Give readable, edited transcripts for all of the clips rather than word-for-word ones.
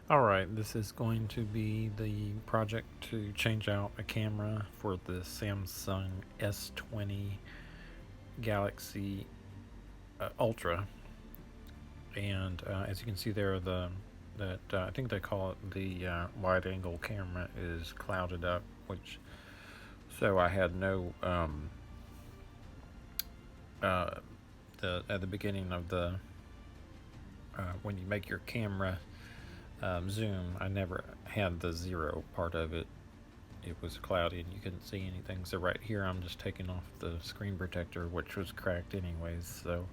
Alright, this is going to be the project to change out a camera for the Samsung S20 Galaxy Ultra. And as you can see there, I think they call it the wide angle camera is clouded up, which so I had no at the beginning of the when you make your camera zoom, I never had the zero part of it. It was cloudy and you couldn't see anything. So right here I'm just taking off the screen protector, which was cracked anyways, so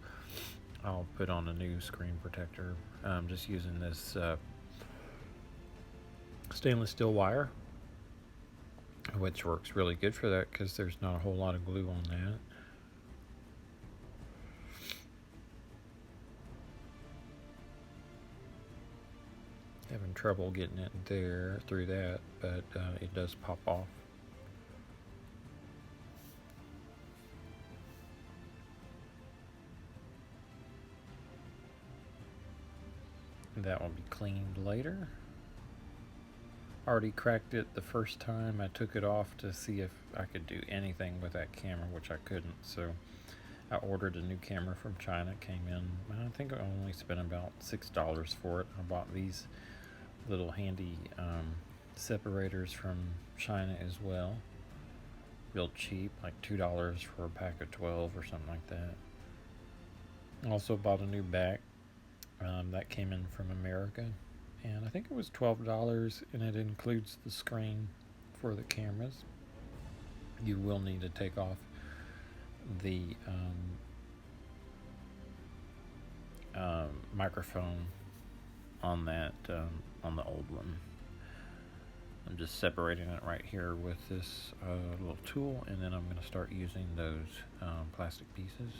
I'll put on a new screen protector. I'm just using this stainless steel wire, which works really good for that because there's not a whole lot of glue on that. Having trouble getting it there through that, but it does pop off. That will be cleaned later. Already cracked it the first time I took it off to see if I could do anything with that camera, which I couldn't. So I ordered a new camera from China. It came in, I think I only spent about $6 for it. I bought these little handy separators from China as well. Real cheap, like $2 for a pack of 12 or something like that. Also bought a new back that came in from America, and I think it was $12, and it includes the screen for the cameras. You will need to take off the microphone on that on the old one. I'm just separating it right here with this little tool, and then I'm going to start using those plastic pieces.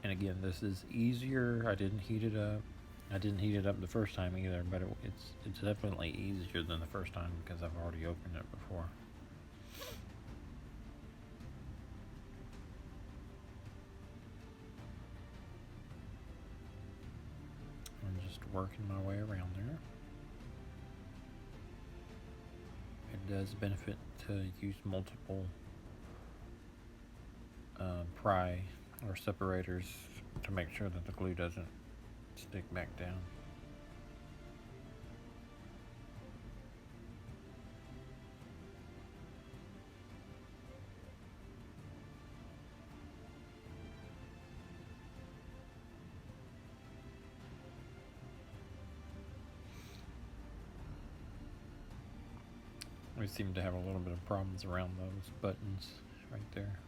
And again, this is easier. I didn't heat it up. I didn't heat it up the first time either, but it's definitely easier than the first time because I've already opened it before. I'm just working my way around there. It does benefit to use multiple pry or separators to make sure that the glue doesn't stick back down. We seem to have a little bit of problems around those buttons right there.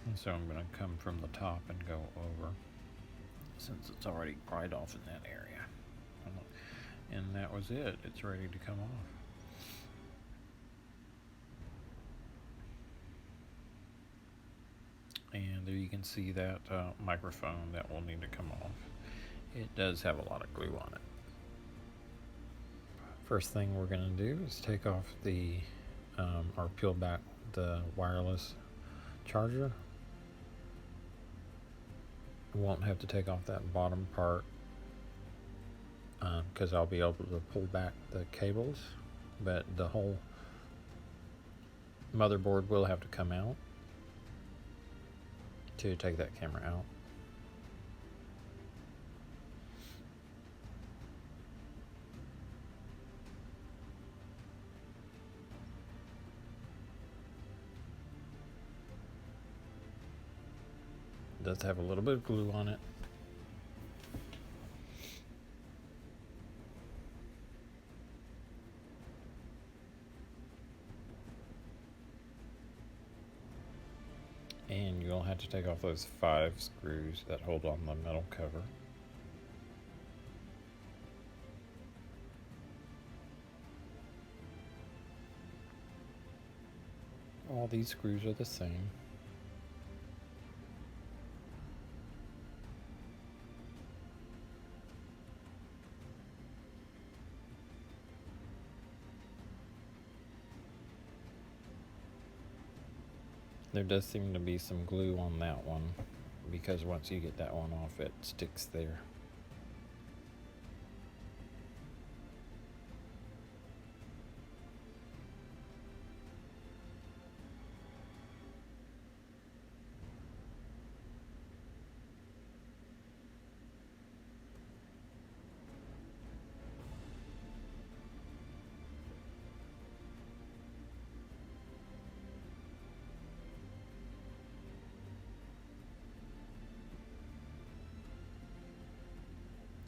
And so I'm going to come from the top and go over, since it's already pried off in that area. And that was it. It's ready to come off. And there you can see that microphone that will need to come off. It does have a lot of glue on it. First thing we're going to do is take off the or peel back the wireless charger. We won't have to take off that bottom part because I'll be able to pull back the cables, but the whole motherboard will have to come out to take that camera out. It does have a little bit of glue on it. And you'll have to take off those 5 screws that hold on the metal cover. All these screws are the same. There does seem to be some glue on that one, because once you get that one off, it sticks there.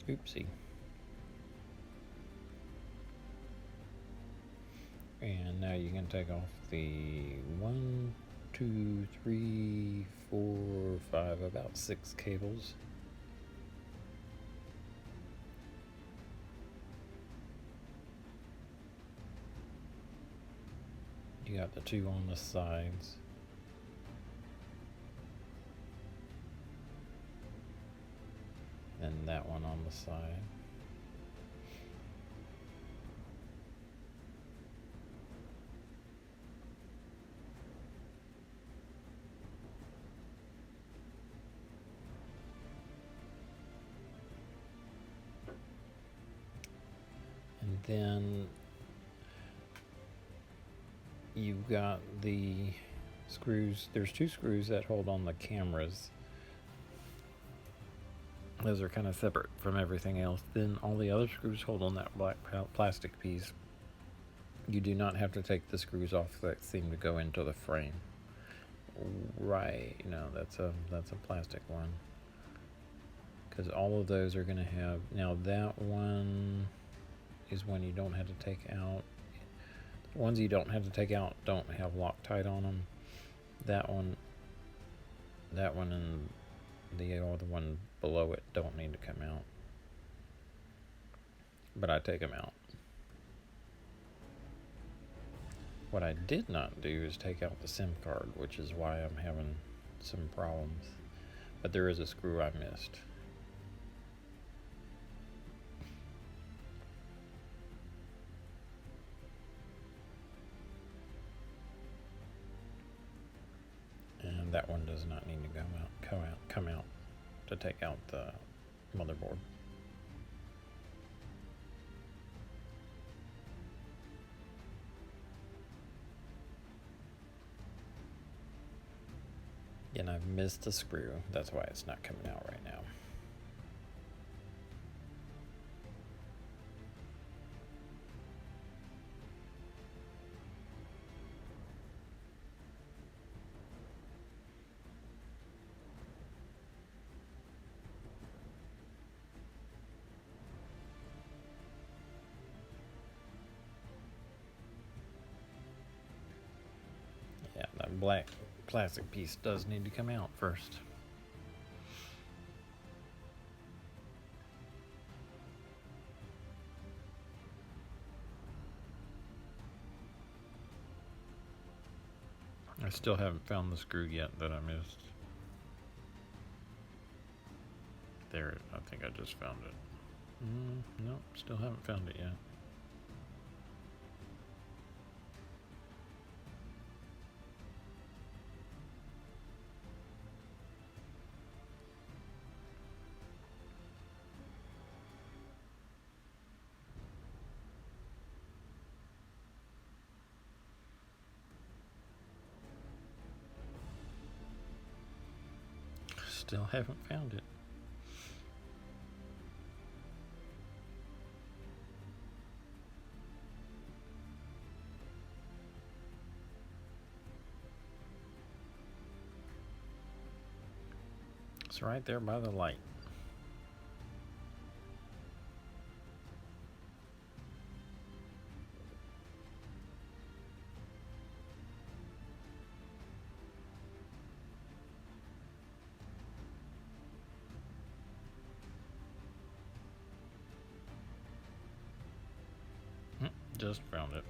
Oopsie. And now you can take off the 1, 2, 3, 4, 5, about 6 cables. You got the 2 on the sides. And that one on the side. And then you've got the screws. There's 2 screws that hold on the cameras. Those are kind of separate from everything else. Then all the other screws hold on that black plastic piece. You do not have to take the screws off that seem to go into the frame. Right, no, that's a plastic one. Because all of those are going to have, now that one is one you don't have to take out. The ones you don't have to take out don't have Loctite on them. That one and the other one below it don't need to come out. But I take them out. What I did not do is take out the SIM card, which is why I'm having some problems. But there is a screw I missed. And that one does not need to come out to take out the motherboard. And I've missed a screw. That's why it's not coming out right now. Yeah, that black plastic piece does need to come out first. I still haven't found the screw yet that I missed. There, I think I just found it. Nope, still haven't found it yet. Still haven't found it. It's right there by the light. Just found it.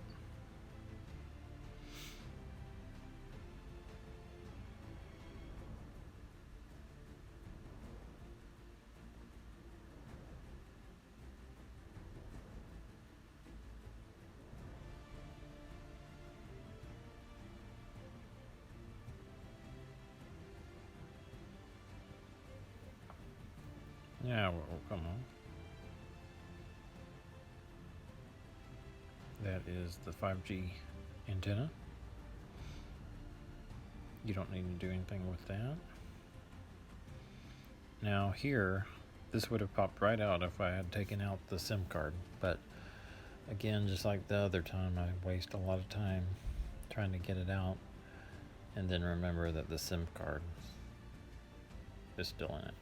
Now it will come on. That is the 5G antenna. You don't need to do anything with that. Now here, this would have popped right out if I had taken out the SIM card, but again, just like the other time, I waste a lot of time trying to get it out and then remember that the SIM card is still in it.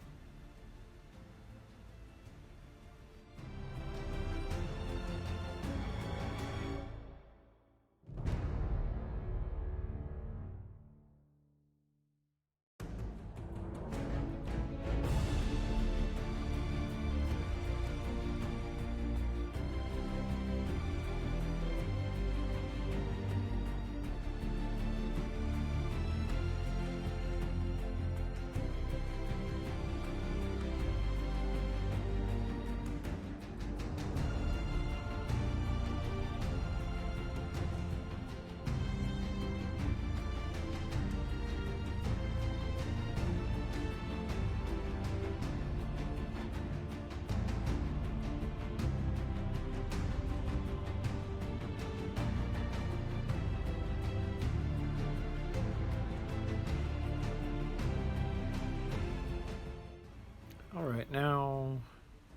Alright, now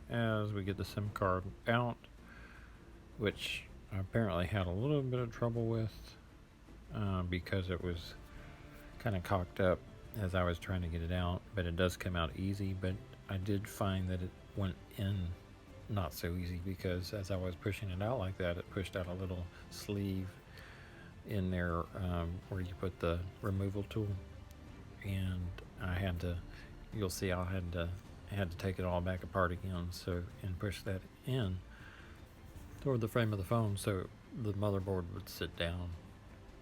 as we get the SIM card out, which I apparently had a little bit of trouble with because it was kind of cocked up as I was trying to get it out, but it does come out easy. But I did find that it went in not so easy, because as I was pushing it out like that, it pushed out a little sleeve in there where you put the removal tool, and I had to, you'll see I had to take it all back apart again, so, and push that in toward the frame of the phone so the motherboard would sit down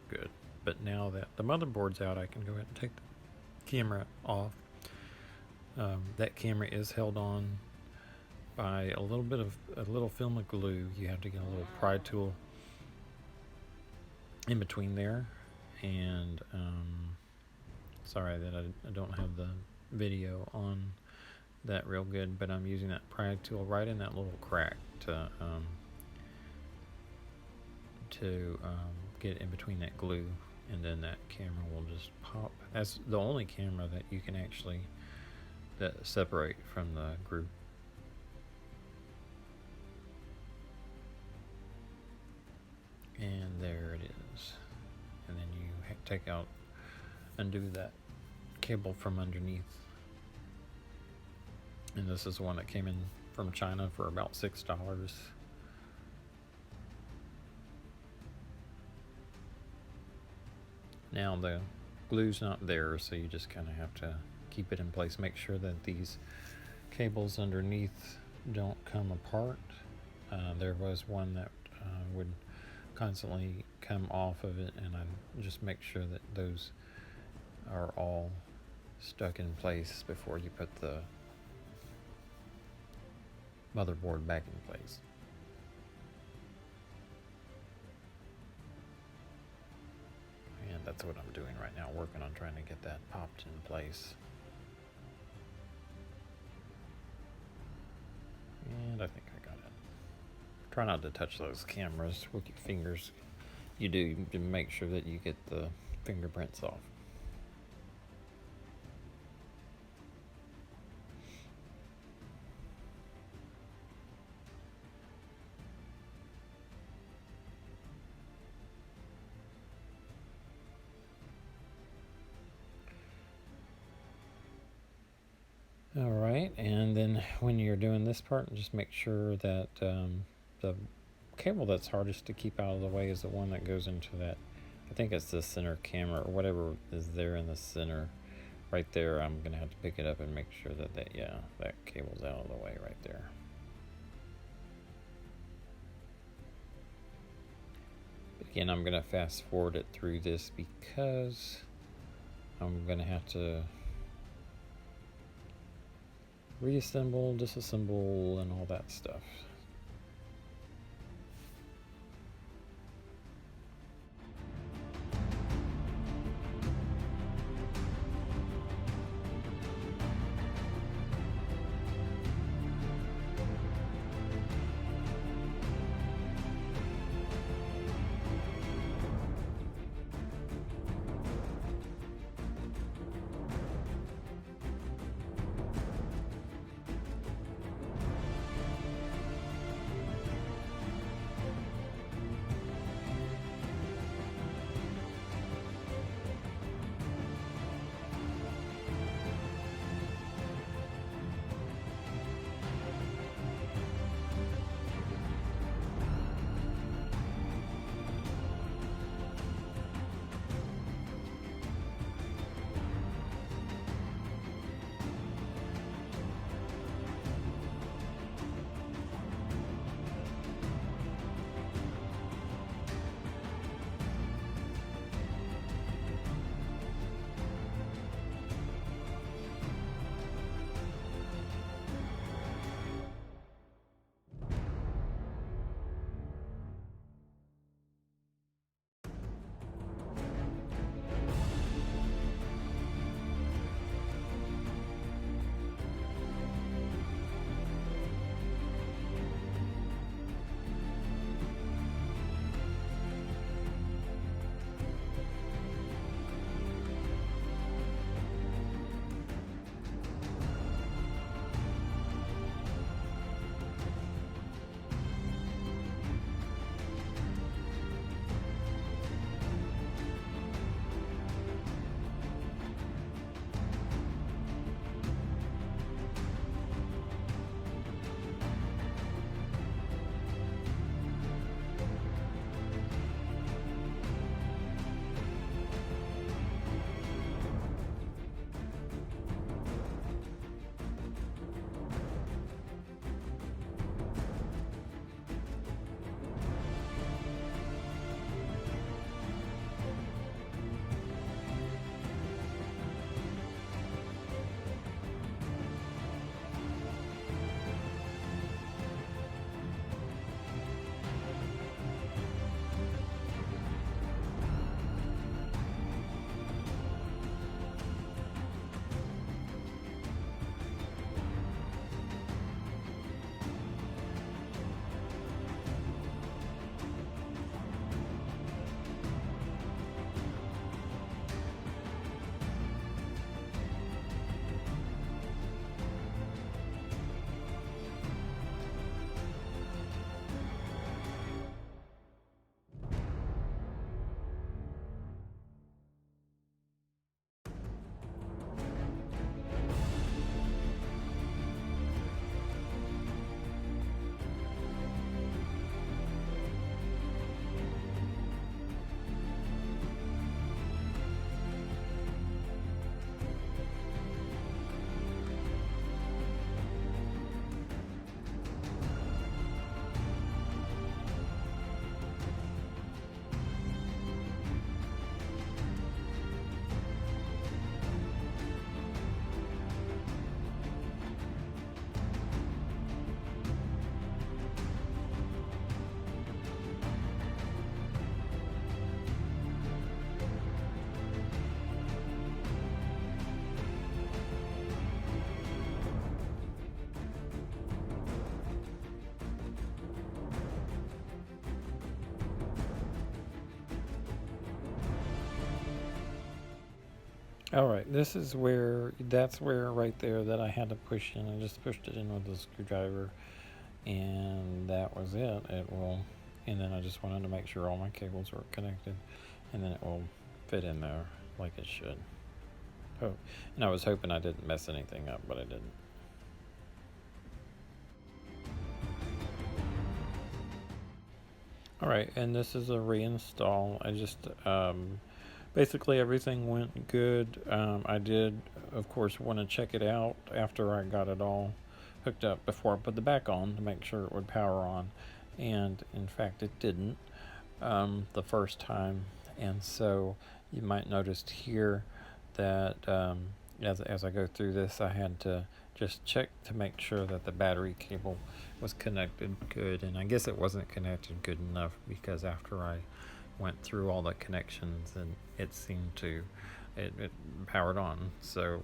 good. But now that the motherboard's out, I can go ahead and take the camera off. That camera is held on by a little film of glue. You have to get a little pry tool in between there, and sorry that I don't have the video on that real good, but I'm using that pry tool right in that little crack to get in between that glue, and then that camera will just pop. That's the only camera that you can actually separate from the group. And there it is. And then you undo that cable from underneath. And this is one that came in from China for about $6. Now the glue's not there, so you just kind of have to keep it in place. Make sure that these cables underneath don't come apart. There was one that would constantly come off of it, and I just make sure that those are all stuck in place before you put the motherboard back in place. And that's what I'm doing right now, working on trying to get that popped in place. And I think I got it. Try not to touch those cameras with your fingers. You do to make sure that you get the fingerprints off. Alright, and then when you're doing this part, just make sure that the cable that's hardest to keep out of the way is the one that goes into that, I think it's the center camera or whatever is there in the center. Right there, I'm going to have to pick it up and make sure that that cable's out of the way right there. But again, I'm going to fast forward it through this because I'm going to have to reassemble, disassemble, and all that stuff. Alright, this is where, that's where right there that I had to push in. I just pushed it in with a screwdriver, and that was it. It will, and then I just wanted to make sure all my cables were connected, and then it will fit in there like it should. Oh, and I was hoping I didn't mess anything up, but I didn't. Alright, and this is a reinstall. I just, basically everything went good. I did, of course, want to check it out after I got it all hooked up before I put the back on to make sure it would power on. And in fact, it didn't the first time. And so you might notice here that as I go through this, I had to just check to make sure that the battery cable was connected good. And I guess it wasn't connected good enough, because after I went through all the connections and it seemed to it powered on. So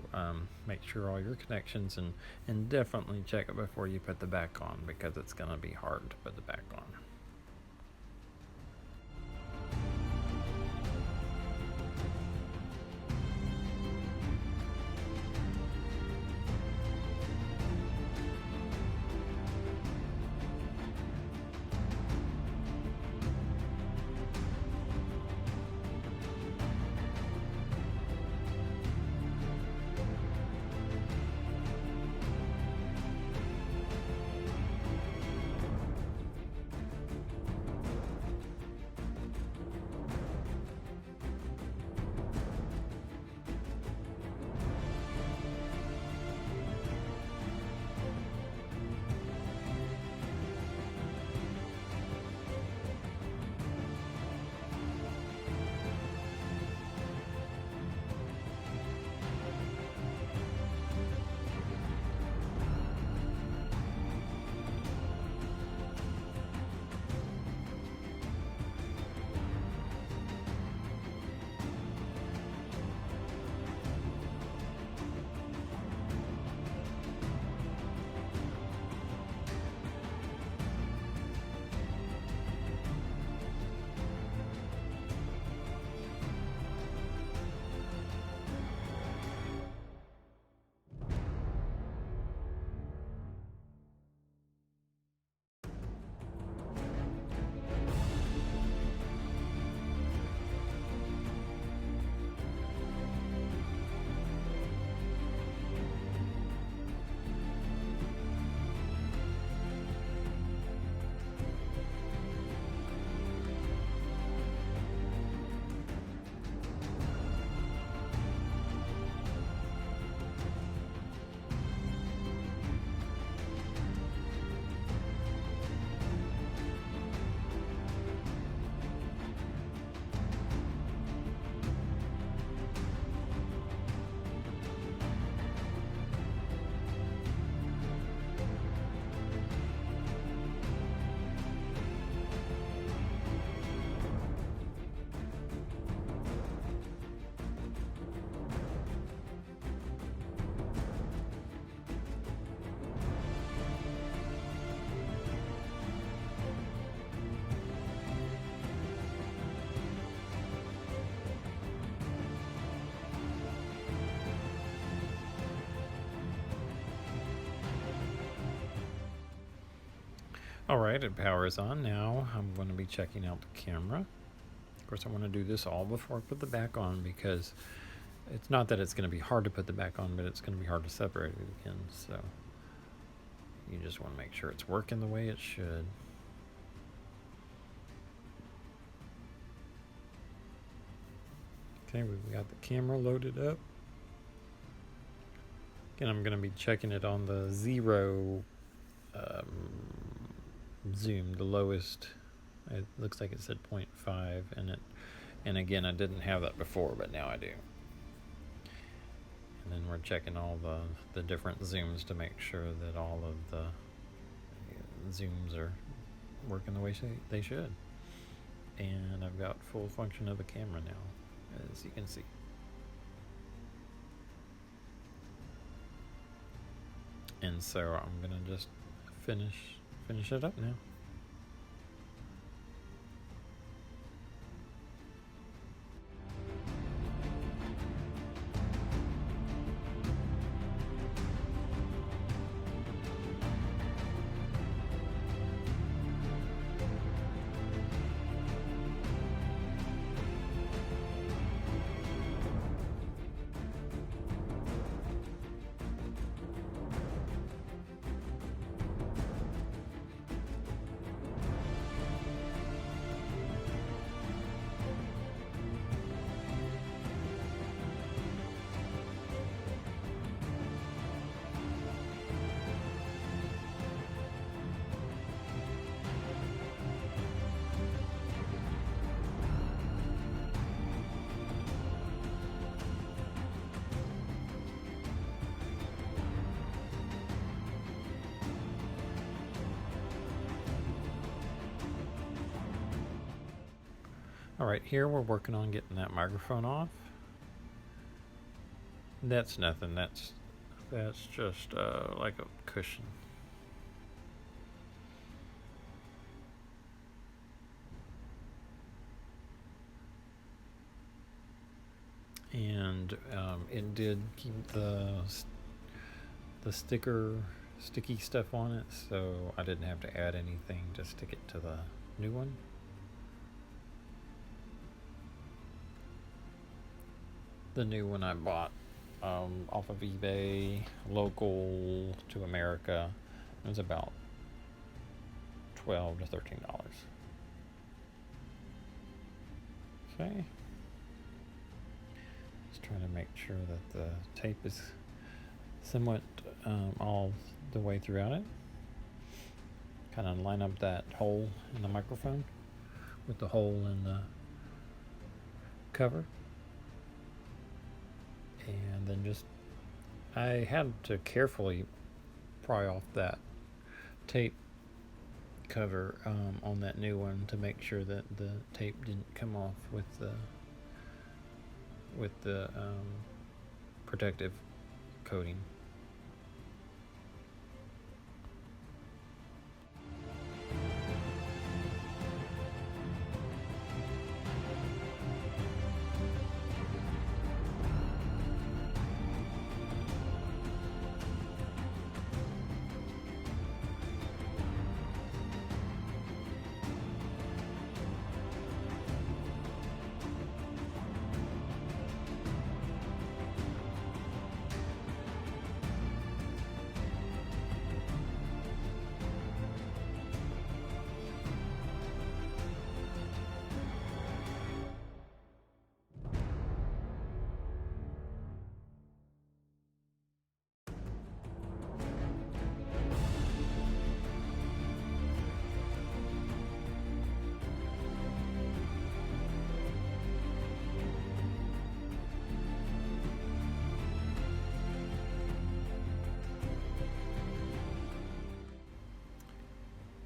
make sure all your connections, and definitely check it before you put the back on, because it's going to be hard to put the back on. Alright, it powers on now. I'm going to be checking out the camera. Of course, I want to do this all before I put the back on, because it's not that it's going to be hard to put the back on, but it's going to be hard to separate it again. So you just want to make sure it's working the way it should. Okay, we've got the camera loaded up. Again, I'm going to be checking it on the 0 zoom, the lowest. It looks like it said 0.5, and again, I didn't have that before, but now I do. And then we're checking all the different zooms to make sure that all of the zooms are working the way they should. And I've got full function of the camera now, as you can see. And so I'm gonna just finish it up now. Alright, here we're working on getting that microphone off. That's nothing, that's just like a cushion. And it did keep the sticky stuff on it, so I didn't have to add anything to stick it to the new one. The new one I bought off of eBay, local to America. It was about $12 to $13. Okay. Just trying to make sure that the tape is somewhat all the way throughout it. Kind of line up that hole in the microphone with the hole in the cover. And then just, I had to carefully pry off that tape cover on that new one to make sure that the tape didn't come off with the protective coating.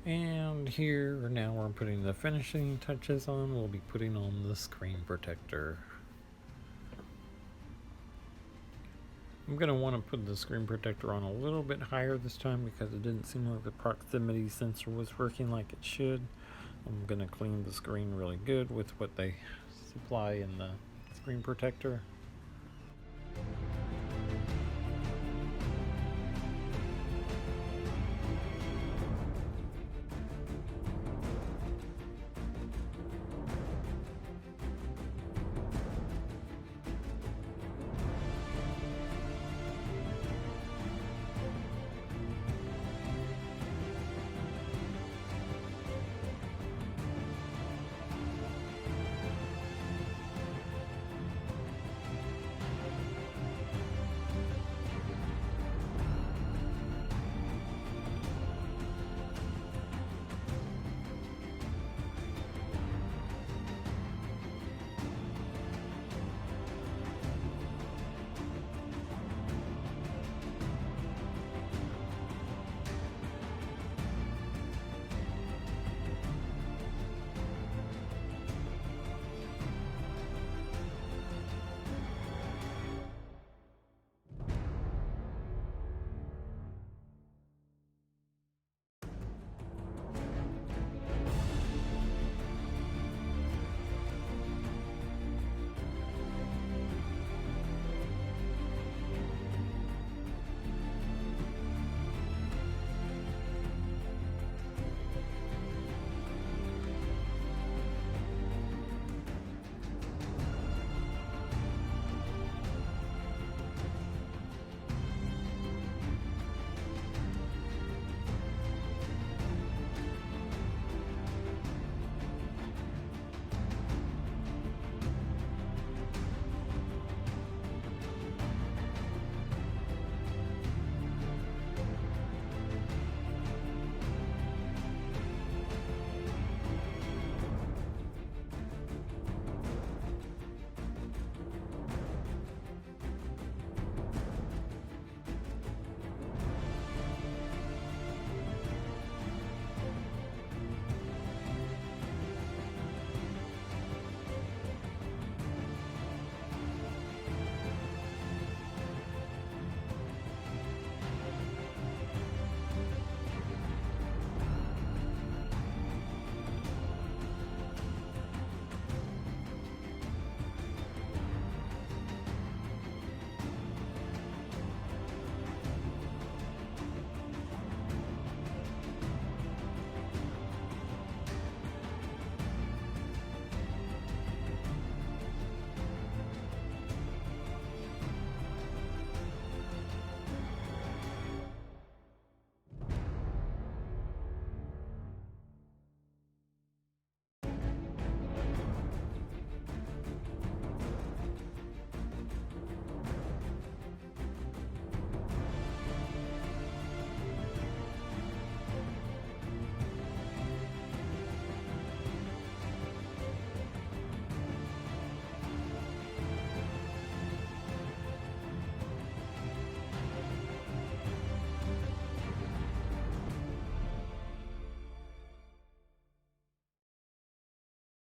And here now we're putting the finishing touches on. We'll be putting on the screen protector. I'm going to want to put the screen protector on a little bit higher this time because it didn't seem like the proximity sensor was working like it should. I'm going to clean the screen really good with what they supply in the screen protector.